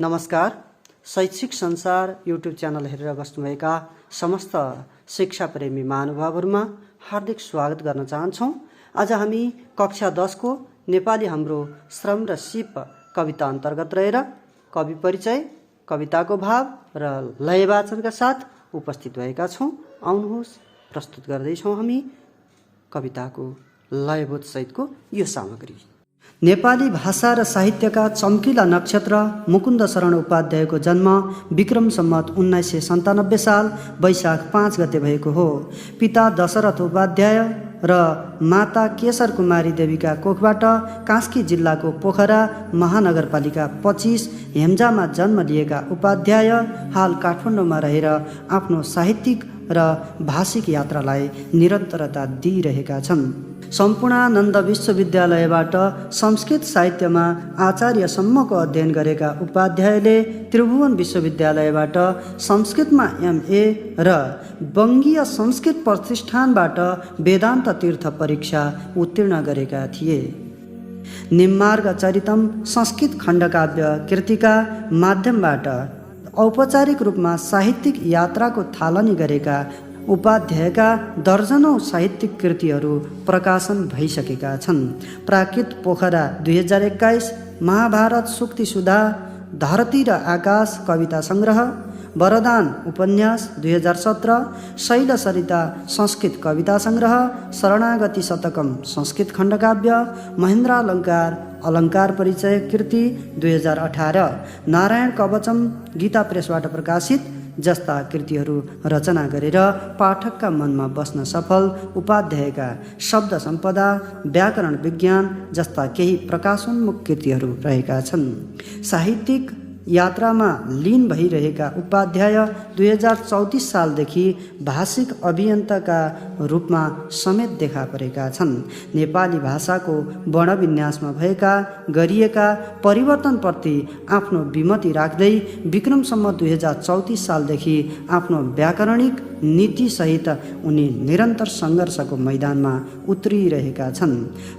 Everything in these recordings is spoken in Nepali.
नमस्कार। शैक्षिक संसार युट्युब च्यानल हेरेर बस्नुभएका समस्त शिक्षा प्रेमी महानुभावहरूमा हार्दिक स्वागत गर्न चाहन्छौँ। आज हामी कक्षा 10 को नेपाली हाम्रो श्रम र सिप कविता अन्तर्गत रहेर कवि परिचय, कविताको भाव र लय वाचनका साथ उपस्थित भएका छौँ। आउनुहोस्, प्रस्तुत गर्दैछौँ हामी कविताको लयबोध सहितको यो सामग्री। नेपाली भाषा र साहित्यका चम्किला नक्षत्र मुकुन्द शरण उपाध्यायको जन्म विक्रम सम्वत 1997 साल वैशाख 5 गते भएको हो। पिता दशरथ उपाध्याय र माता केशर कुमारी देवीका कोखबाट कास्की जिल्लाको पोखरा महानगरपालिका 25 हेम्जामा जन्म लिएका उपाध्याय हाल काठमाडौँमा रहेर आफ्नो साहित्यिक र भाषिक यात्रालाई निरन्तरता दिइरहेका छन्। सम्पूर्णानन्द विश्वविद्यालयबाट संस्कृत साहित्यमा आचार्यसम्मको अध्ययन गरेका उपाध्यायले त्रिभुवन विश्वविद्यालयबाट संस्कृतमा MA र वङ्गीय संस्कृत प्रतिष्ठानबाट वेदान्त तीर्थ परीक्षा उत्तीर्ण गरेका थिए। निम्मार्ग चरितम संस्कृत खण्डकाव्य कृतिका माध्यमबाट औपचारिक रूपमा साहित्यिक यात्राको थालनी गरेका उपाध्यायका दर्जनौं साहित्यिक कृतिहरू प्रकाशन भइसकेका छन्। प्राकृत पोखरा 2021, महाभारत सूक्ति सुधा, धरती र आकाश कविता सङ्ग्रह, वरदान उपन्यास 2017, शैल सरिता संस्कृत कविता सङ्ग्रह, शरणागति शतकम संस्कृत खण्डकाव्य, महेन्द्रालङ्कार अलङ्कार परिचय कृति 2018, नारायण कवचम गीता प्रेसबाट प्रकाशित जस्ता कृतिहरू रचना गरेर पाठकका मनमा बस्न सफल उपाध्यायका शब्द सम्पदा, व्याकरण विज्ञान जस्ता केही प्रकाशोन्मुख कृतिहरू रहेका छन्। साहित्यिक यात्रामा लीन भइरहेका उपाध्याय 2034 सालदेखि भाषिक अभियन्ताका रूपमा समेत देखा परेका छन्। नेपाली भाषाको वर्णविन्यासमा गरिएका परिवर्तनप्रति आफ्नो विमति राख्दै विक्रम सम्वत 2034 सालदेखि आफ्नो व्याकरणिक नीतिसहित उनी निरन्तर सङ्घर्षको मैदानमा उत्रिरहेका छन्।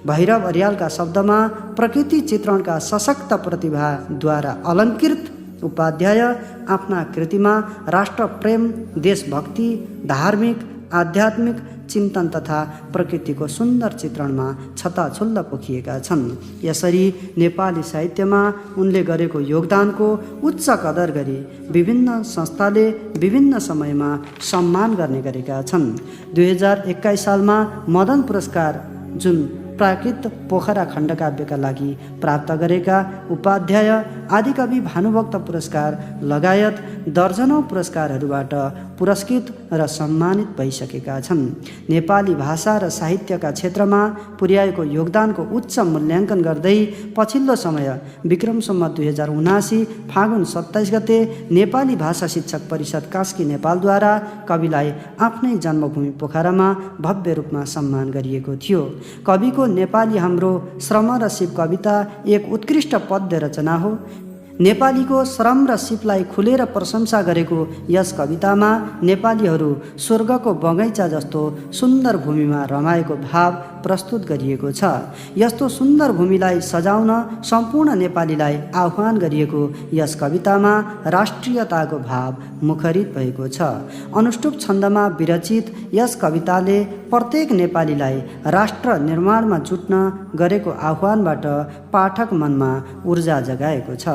भैरव अर्यालका शब्दमा प्रकृति चित्रणका सशक्त प्रतिभाद्वारा अलङ्कृत उपाध्याय आफ्ना कृतिमा राष्ट्रप्रेम, देशभक्ति, धार्मिक, आध्यात्मिक चिन्तन तथा प्रकृतिको सुन्दर चित्रणमा छताछुल्ल पोखिएका छन्। यसरी नेपाली साहित्यमा उनले गरेको योगदानको उच्च कदर गरी विभिन्न संस्थाले विभिन्न समयमा सम्मान गर्ने गरेका छन्। 2021 सालमा मदन पुरस्कार जुन प्राकृत पोखरा खण्डकाव्यका लागि प्राप्त गरेका उपाध्याय आदिकवि भानुभक्त पुरस्कार लगायत दर्जनौं पुरस्कारहरूबाट पुरस्कृत र सम्मानित भइसकेका छन्। नेपाली भाषा र साहित्यका क्षेत्रमा पुर्याएको योगदानको उच्च मूल्याङ्कन गर्दै पछिल्लो समय विक्रम सम्वत 2079 फागुन 27 गते नेपाली भाषा शिक्षक परिषद कास्की नेपालद्वारा कविलाई आफ्नै जन्मभूमि पोखरामा भव्य रूपमा सम्मान गरिएको थियो। कविको नेपाली हाम्रो श्रम र सिप कविता एक उत्कृष्ट पद्य रचना हो। नेपालीको श्रम र सिपलाई खुलेर प्रशंसा गरेको यस कवितामा नेपालीहरू स्वर्गको बगैँचा जस्तो सुन्दर भूमिमा रमाएको भाव प्रस्तुत गरिएको छ। यस्तो सुन्दर भूमिलाई सजाउन सम्पूर्ण नेपालीलाई आह्वान गरिएको यस कवितामा राष्ट्रियताको भाव मुखरित भएको छ। अनुष्टुप छन्दमा विरचित यस कविताले प्रत्येक नेपालीलाई राष्ट्र निर्माणमा जुट्न गरेको आह्वानबाट पाठक मनमा ऊर्जा जगाएको छ।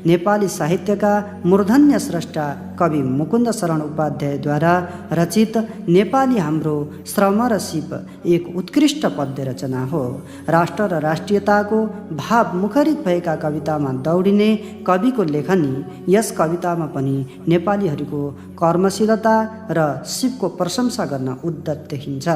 नेपाली साहित्यका मूर्धन्य स्रष्टा कवि मुकुन्द शरण उपाध्यायद्वारा रचित नेपाली हाम्रो श्रम र सिप एक उत्कृष्ट पद्य रचना हो। राष्ट्र र राष्ट्रियताको भाव मुखरित भएका कवितामा दौडिने कविको लेखनी यस कवितामा पनि नेपालीहरूको कर्मशीलता र सिपको प्रशंसा गर्न उद्यत देखिन्छ।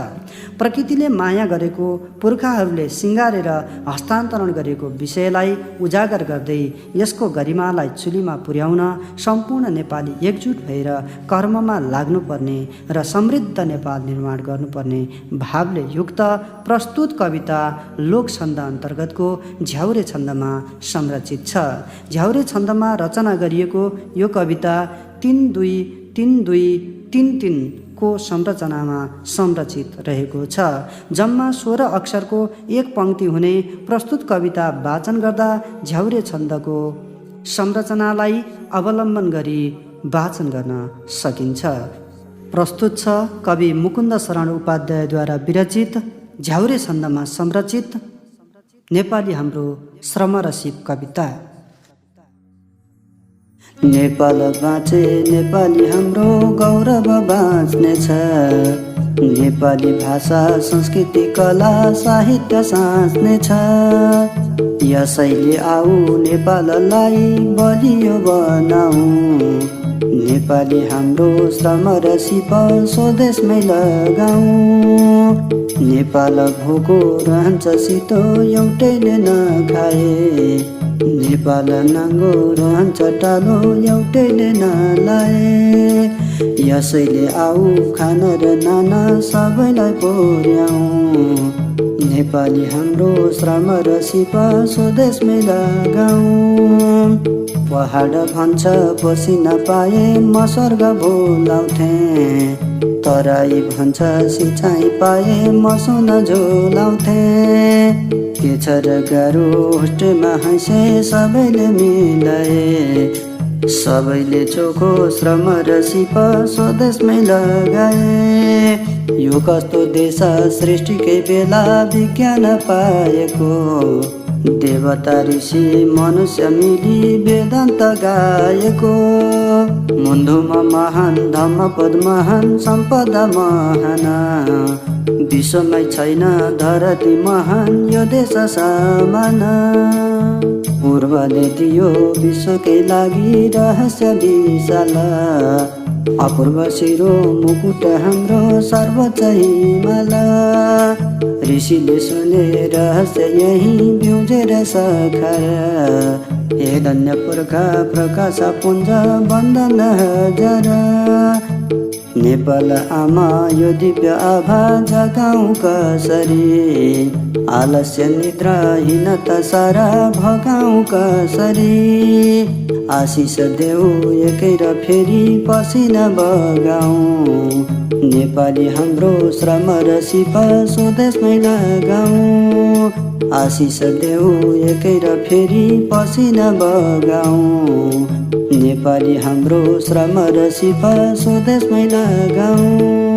प्रकृतिले माया गरेको, पुर्खाहरूले सिँगारेर हस्तान्तरण गरेको विषयलाई उजागर गर्दै यसको गरिमालाई चुलीमा पुर्याउन सम्पूर्ण नेपाली एकजुट भएर कर्ममा लाग्नुपर्ने र समृद्ध नेपाल निर्माण गर्नुपर्ने भावले युक्त प्रस्तुत कविता लोक छन्द अन्तर्गतको झ्याउरे छन्दमा संरचित छ। झ्याउरे छन्दमा रचना गरिएको यो कविता 3-2-3-2-3-3 को संरचनामा संरचित रहेको छ। जम्मा 16 अक्षरको एक पंक्ति हुने प्रस्तुत कविता वाचन गर्दा झ्याउरे छन्दको संरचनालाई अवलम्बन गरी वाचन गर्न सकिन्छ। प्रस्तुत छ कवि मुकुन्द शरण उपाध्यायद्वारा विरचित झ्याउरे छन्दमा संरचित नेपाली हाम्रो श्रम र सिप कविता। नेपाल बाँचे नेपाली हाम्रो गौरव बाँच्नेछ, नेपाली भाषा संस्कृति कला साहित्य साँच्नेछ। यसैले आऊ नेपाललाई बलियो बनाऊ, नेपाली हाम्रो श्रम र सिप स्वदेशमै लगाऊ। नेपाल भोको रहन्छ सितो एउटैले नखाए, नेपाल नाङ्गो रहन्छ टालो एउटैले नलाए। यसैले आऊ खाना र नाना सबैलाई पुर्याऊ, नेपाली हाम्रो श्रम र सिप स्वदेशमै लगाऊ। पहाड भन्छ पसिना पाए म स्वर्ग बोलाउँथे, तराई भन्छ सिँचाइ पाए म सोना झोलाउँथे। के छ र गाह्रो होस्टेलमा हैसे सबैले मिलाए, सबैले चोखो श्रम र सिप स्वदेशमै लगाए। यो कस्तो देश सृष्टिकै बेला विज्ञान पाएको, देवता ऋषि मनुष्य मिली वेदान्त गाएको। मुन्धुमा महान धम्मपद महान सम्पदा महान, विश्वमै छैन धरती महान यो देश समान। पूर्वले दियो विश्वकै लागि रहस्य विशाल, अपूर्व शिरो मुकुट हाम्रो सर्वोच्च हिमाला। ऋषिले सुने रहस्य यही ब्युजेर सखार, हे धन्य पुर्खा प्रकाश पुञ्ज वन्दन हजार। नेपाल आमा यो दिव्य आभा जगाउँ कसरी, आलस्य निद्राहीनता सारा भगाउँ कसरी। आशिष देऊ एकै र फेरि पसिना बगाऊ, नेपाली हाम्रो श्रम र सिप स्वदेशमै लगाऊ। आशिष देऊ एकै र फेरि पसिना बगाऊ, नेपाली हाम्रो श्रम र सिप स्वदेशमै लगाऊ।